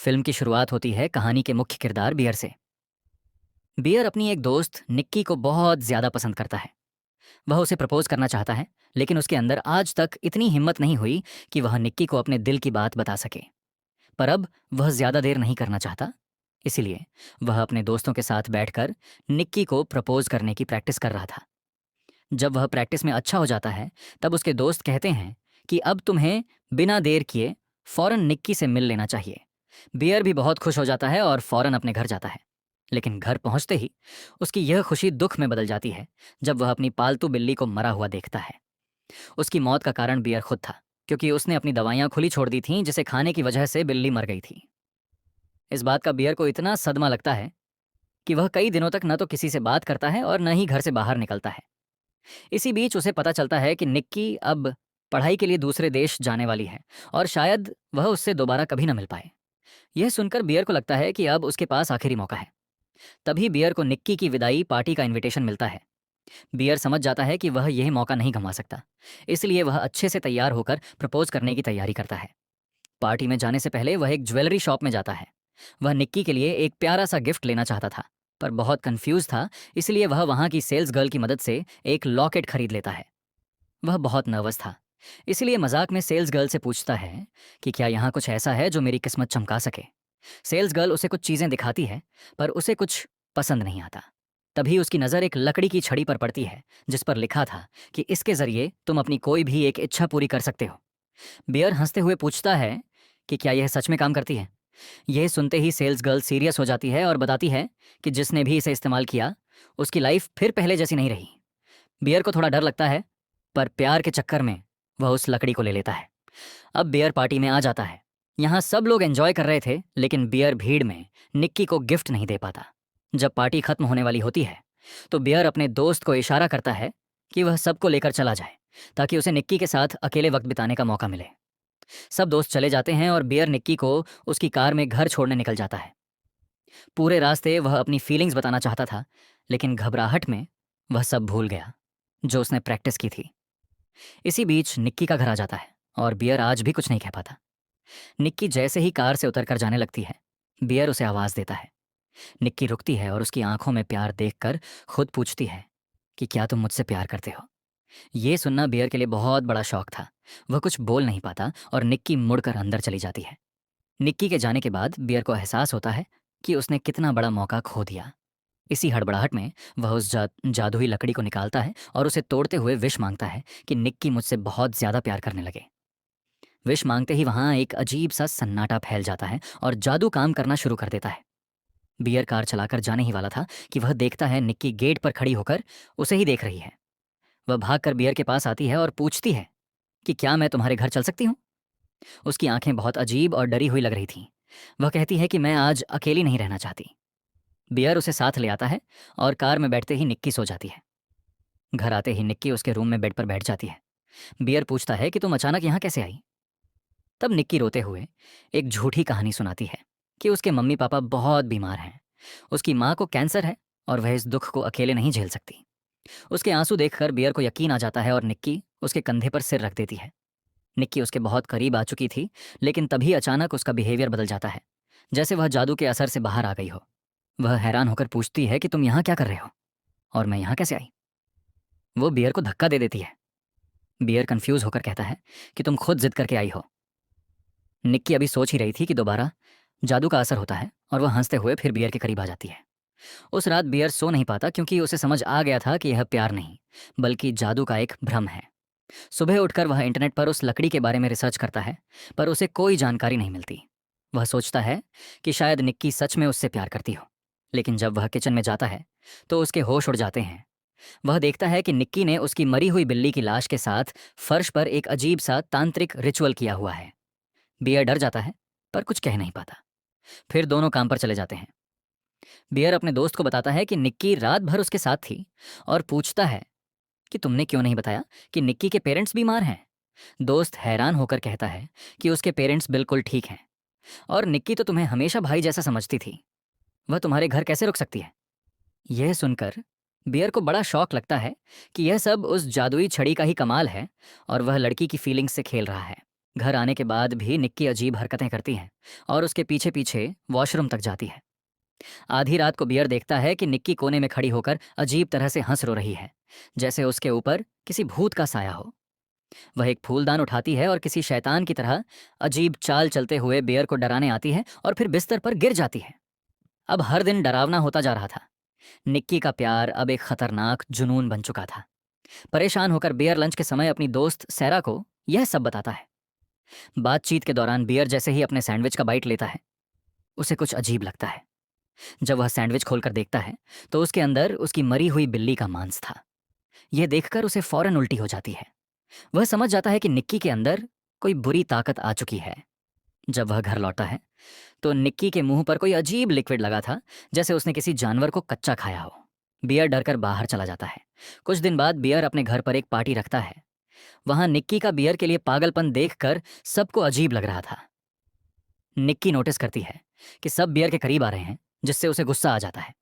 Film की शुरुआत होती है कहानी के मुख्य किरदार बियर से। बियर अपनी एक दोस्त निक्की को बहुत ज्यादा पसंद करता है। वह उसे प्रपोज करना चाहता है, लेकिन उसके अंदर आज तक इतनी हिम्मत नहीं हुई कि वह निक्की को अपने दिल की बात बता सके। पर अब वह ज्यादा देर नहीं करना चाहता। इसीलिए वह अपने दोस्तों के साथ बैठकर निक्की को प्रपोज करने की प्रैक्टिस कर रहा था। जब वह प्रैक्टिस में अच्छा हो जाता है, तब उसके दोस्त कहते हैं कि अब तुम्हें बिना देर किए फौरन निक्की से मिल लेना चाहिए। बियर भी बहुत खुश हो जाता है और फौरन अपने घर जाता है। लेकिन घर पहुंचते ही उसकी यह खुशी दुख में बदल जाती है जब वह अपनी पालतू बिल्ली को मरा हुआ देखता है। उसकी मौत का कारण बियर खुद था, क्योंकि उसने अपनी दवाइयां खुली छोड़ दी थीं, जिसे खाने की वजह से बिल्ली मर गई थी। इस बात का बियर को इतना सदमा लगता है कि वह कई दिनों तक न तो किसी से बात करता है और न ही घर से बाहर निकलता है। इसी बीच उसे पता चलता है कि निक्की अब पढ़ाई के लिए दूसरे देश जाने वाली है और शायद वह उससे दोबारा कभी न मिल पाए। यह सुनकर बियर को लगता है कि अब उसके पास आखिरी मौका है। तभी बियर को निक्की की विदाई पार्टी का इनविटेशन मिलता है। बियर समझ जाता है कि वह यह मौका नहीं गंवा सकता, इसलिए वह अच्छे से तैयार होकर प्रपोज करने की तैयारी करता है। पार्टी में जाने से पहले वह एक ज्वेलरी शॉप में जाता है। वह निक्की के लिए एक प्यारा सा गिफ्ट लेना चाहता था, पर बहुत कंफ्यूज था, इसलिए वह वहां की सेल्स गर्ल की मदद से एक लॉकेट खरीद लेता है। वह बहुत नर्वस था, इसलिए मजाक में सेल्स गर्ल से पूछता है कि क्या यहाँ कुछ ऐसा है जो मेरी किस्मत चमका सके। सेल्स गर्ल उसे कुछ चीजें दिखाती है, पर उसे कुछ पसंद नहीं आता। तभी उसकी नजर एक लकड़ी की छड़ी पर पड़ती है, जिस पर लिखा था कि इसके जरिए तुम अपनी कोई भी एक इच्छा पूरी कर सकते हो। बियर हंसते हुए पूछता है कि क्या यह सच में काम करती है। यह सुनते ही सेल्स गर्ल सीरियस हो जाती है और बताती है कि जिसने भी इसे इस्तेमाल किया, उसकी लाइफ फिर पहले जैसी नहीं रही। बियर को थोड़ा डर लगता है, पर प्यार के चक्कर में वह उस लकड़ी को ले लेता है। अब बियर पार्टी में आ जाता है। यहाँ सब लोग एंजॉय कर रहे थे, लेकिन बियर भीड़ में निक्की को गिफ्ट नहीं दे पाता। जब पार्टी खत्म होने वाली होती है, तो बियर अपने दोस्त को इशारा करता है कि वह सबको लेकर चला जाए, ताकि उसे निक्की के साथ अकेले वक्त बिताने का मौका मिले। सब दोस्त चले जाते हैं और बियर निक्की को उसकी कार में घर छोड़ने निकल जाता है। पूरे रास्ते वह अपनी फीलिंग्स बताना चाहता था, लेकिन घबराहट में वह सब भूल गया जो उसने प्रैक्टिस की थी। इसी बीच निक्की का घर आ जाता है और बियर आज भी कुछ नहीं कह पाता। निक्की जैसे ही कार से उतरकर जाने लगती है, बियर उसे आवाज देता है। निक्की रुकती है और उसकी आंखों में प्यार देखकर खुद पूछती है कि क्या तुम मुझसे प्यार करते हो। ये सुनना बियर के लिए बहुत बड़ा शौक था। वह कुछ बोल नहीं पाता और निक्की मुड़कर अंदर चली जाती है। निक्की के जाने के बाद बियर को एहसास होता है कि उसने कितना बड़ा मौका खो दिया। इसी हड़बड़ाहट में वह उस जादुई लकड़ी को निकालता है और उसे तोड़ते हुए विश मांगता है कि निक्की मुझसे बहुत ज्यादा प्यार करने लगे। विश मांगते ही वहां एक अजीब सा सन्नाटा फैल जाता है और जादू काम करना शुरू कर देता है। बियर कार चलाकर जाने ही वाला था कि वह देखता है निक्की गेट पर खड़ी होकर उसे ही देख रही है। वह भागकर बियर के पास आती है और पूछती है कि क्या मैं तुम्हारे घर चल सकती हूँ। उसकी आंखें बहुत अजीब और डरी हुई लग रही थीं। वह कहती है कि मैं आज अकेली नहीं रहना चाहती। बियर उसे साथ ले आता है और कार में बैठते ही निक्की सो जाती है। घर आते ही निक्की उसके रूम में बेड पर बैठ जाती है। बियर पूछता है कि तुम अचानक यहाँ कैसे आई। तब निक्की रोते हुए एक झूठी कहानी सुनाती है कि उसके मम्मी पापा बहुत बीमार हैं। उसकी माँ को कैंसर है और वह इस दुख को अकेले नहीं झेल सकती। उसके आंसू देखकर बियर को यकीन आ जाता है और निक्की उसके कंधे पर सिर रख देती है। निक्की उसके बहुत करीब आ चुकी थी, लेकिन तभी अचानक उसका बिहेवियर बदल जाता है, जैसे वह जादू के असर से बाहर आ गई हो। वह हैरान होकर पूछती है कि तुम यहाँ क्या कर रहे हो और मैं यहाँ कैसे आई। वो बियर को धक्का दे देती है। बियर कंफ्यूज होकर कहता है कि तुम खुद जिद करके आई हो। निक्की अभी सोच ही रही थी कि दोबारा जादू का असर होता है और वह हंसते हुए फिर बियर के करीब आ जाती है। उस रात बियर सो नहीं पाता, क्योंकि उसे समझ आ गया था कि यह प्यार नहीं, बल्कि जादू का एक भ्रम है। सुबह उठकर वह इंटरनेट पर उस लकड़ी के बारे में रिसर्च करता है, पर उसे कोई जानकारी नहीं मिलती। वह सोचता है कि शायद निक्की सच में उससे प्यार करती हो। लेकिन जब वह किचन में जाता है, तो उसके होश उड़ जाते हैं। वह देखता है कि निक्की ने उसकी मरी हुई बिल्ली की लाश के साथ फर्श पर एक अजीब सा तांत्रिक रिचुअल किया हुआ है। बियर डर जाता है, पर कुछ कह नहीं पाता। फिर दोनों काम पर चले जाते हैं। बियर अपने दोस्त को बताता है कि निक्की रात भर उसके साथ थी और पूछता है कि तुमने क्यों नहीं बताया कि निक्की के पेरेंट्स बीमार हैं। दोस्त हैरान होकर कहता है कि उसके पेरेंट्स बिल्कुल ठीक हैं और निक्की तो तुम्हें हमेशा भाई जैसा समझती थी। वह तुम्हारे घर कैसे रुक सकती है। यह सुनकर बियर को बड़ा शौक लगता है कि यह सब उस जादुई छड़ी का ही कमाल है और वह लड़की की फीलिंग्स से खेल रहा है। घर आने के बाद भी निक्की अजीब हरकतें करती है और उसके पीछे पीछे वॉशरूम तक जाती है। आधी रात को बियर देखता है कि निक्की कोने में खड़ी होकर अजीब तरह से हंस रो रही है, जैसे उसके ऊपर किसी भूत का साया हो। वह एक फूलदान उठाती है और किसी शैतान की तरह अजीब चाल चलते हुए बियर को डराने आती है और फिर बिस्तर पर गिर जाती है। अब हर दिन डरावना होता जा रहा था। निक्की का प्यार अब एक खतरनाक जुनून बन चुका था। परेशान होकर बियर लंच के समय अपनी दोस्त सैरा को यह सब बताता है। बातचीत के दौरान बियर जैसे ही अपने सैंडविच का बाइट लेता है, उसे कुछ अजीब लगता है। जब वह सैंडविच खोलकर देखता है तो उसके अंदर उसकी मरी हुई बिल्ली का मांस था। यह देखकर उसे फौरन उल्टी हो जाती है। वह समझ जाता है कि निक्की के अंदर कोई बुरी ताकत आ चुकी है। जब वह घर लौटा है तो निक्की के मुंह पर कोई अजीब लिक्विड लगा था, जैसे उसने किसी जानवर को कच्चा खाया हो। बियर डरकर बाहर चला जाता है। कुछ दिन बाद बियर अपने घर पर एक पार्टी रखता है। वहां निक्की का बियर के लिए पागलपन देखकर सबको अजीब लग रहा था। निक्की नोटिस करती है कि सब बियर के करीब आ रहे हैं, जिससे उसे गुस्सा आ जाता है।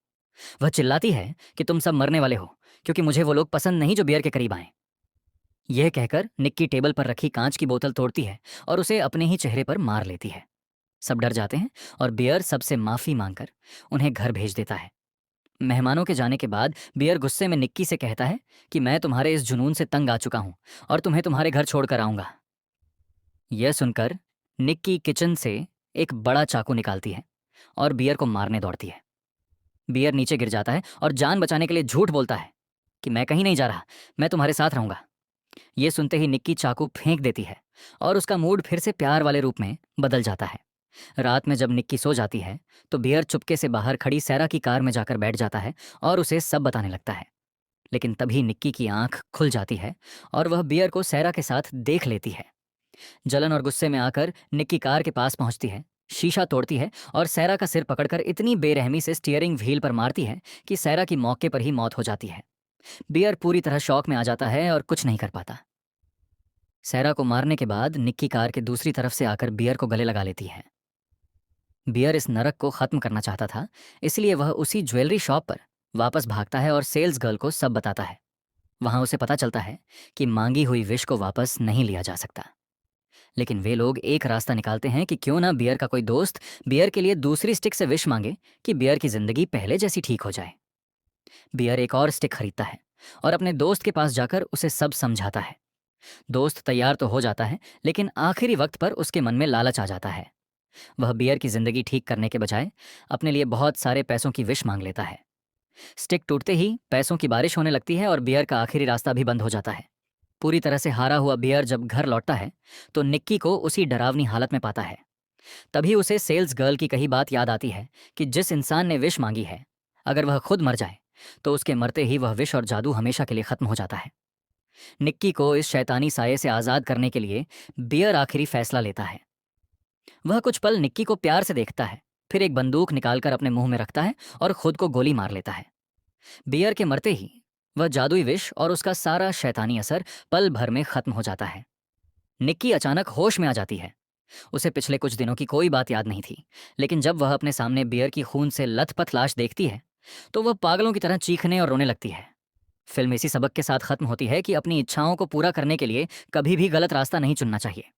वह चिल्लाती है कि तुम सब मरने वाले हो, क्योंकि मुझे वो लोग पसंद नहीं जो बियर के करीब आए। यह कहकर निक्की टेबल पर रखी कांच की बोतल तोड़ती है और उसे अपने ही चेहरे पर मार लेती है। सब डर जाते हैं और बियर सबसे माफी मांगकर उन्हें घर भेज देता है। मेहमानों के जाने के बाद बियर गुस्से में निक्की से कहता है कि मैं तुम्हारे इस जुनून से तंग आ चुका हूं और तुम्हें तुम्हारे घर छोड़कर आऊंगा। यह सुनकर निक्की किचन से एक बड़ा चाकू निकालती है और बियर को मारने दौड़ती है। बियर नीचे गिर जाता है और जान बचाने के लिए झूठ बोलता है कि मैं कहीं नहीं जा रहा, मैं तुम्हारे साथ रहूंगा। यह सुनते ही निक्की चाकू फेंक देती है और उसका मूड फिर से प्यार वाले रूप में बदल जाता है। रात में जब निक्की सो जाती है तो बियर चुपके से बाहर खड़ी सैरा की कार में जाकर बैठ जाता है और उसे सब बताने लगता है। लेकिन तभी निक्की की आंख खुल जाती है और वह बियर को सैरा के साथ देख लेती है। जलन और गुस्से में आकर निक्की कार के पास पहुंचती है, शीशा तोड़ती है और सैरा का सिर पकड़कर इतनी बेरहमी से स्टीयरिंग व्हील पर मारती है कि सैरा की मौके पर ही मौत हो जाती है। बियर पूरी तरह शॉक में आ जाता है और कुछ नहीं कर पाता। सैरा को मारने के बाद निक्की कार के दूसरी तरफ से आकर बियर को गले लगा लेती है। बियर इस नरक को खत्म करना चाहता था, इसलिए वह उसी ज्वेलरी शॉप पर वापस भागता है और सेल्स गर्ल को सब बताता है। वहां उसे पता चलता है कि मांगी हुई विश को वापस नहीं लिया जा सकता। लेकिन वे लोग एक रास्ता निकालते हैं कि क्यों ना बियर का कोई दोस्त बियर के लिए दूसरी स्टिक से विश मांगे कि बियर की जिंदगी पहले जैसी ठीक हो जाए। बियर एक और स्टिक खरीदता है और अपने दोस्त के पास जाकर उसे सब समझाता है। दोस्त तैयार तो हो जाता है, लेकिन आखिरी वक्त पर उसके मन में लालच आ जाता है। वह बियर की जिंदगी ठीक करने के बजाय अपने लिए बहुत सारे पैसों की विश मांग लेता है। स्टिक टूटते ही पैसों की बारिश होने लगती है और बियर का आखिरी रास्ता भी बंद हो जाता है। पूरी तरह से हारा हुआ बियर जब घर लौटता है तो निक्की को उसी डरावनी हालत में पाता है। तभी उसे सेल्स गर्ल की कही बात याद आती है कि जिस इंसान ने विश मांगी है, अगर वह खुद मर जाए तो उसके मरते ही वह विश और जादू हमेशा के लिए खत्म हो जाता है। निक्की को इस शैतानी साये से आजाद करने के लिए बियर आखिरी फैसला लेता है। वह कुछ पल निक्की को प्यार से देखता है, फिर एक बंदूक निकालकर अपने मुंह में रखता है और खुद को गोली मार लेता है। बियर के मरते ही वह जादुई विश और उसका सारा शैतानी असर पल भर में खत्म हो जाता है। निक्की अचानक होश में आ जाती है। उसे पिछले कुछ दिनों की कोई बात याद नहीं थी, लेकिन जब वह अपने सामने बियर की खून से लथपथ लाश देखती है तो वह पागलों की तरह चीखने और रोने लगती है। फिल्म इसी सबक के साथ खत्म होती है कि अपनी इच्छाओं को पूरा करने के लिए कभी भी गलत रास्ता नहीं चुनना चाहिए।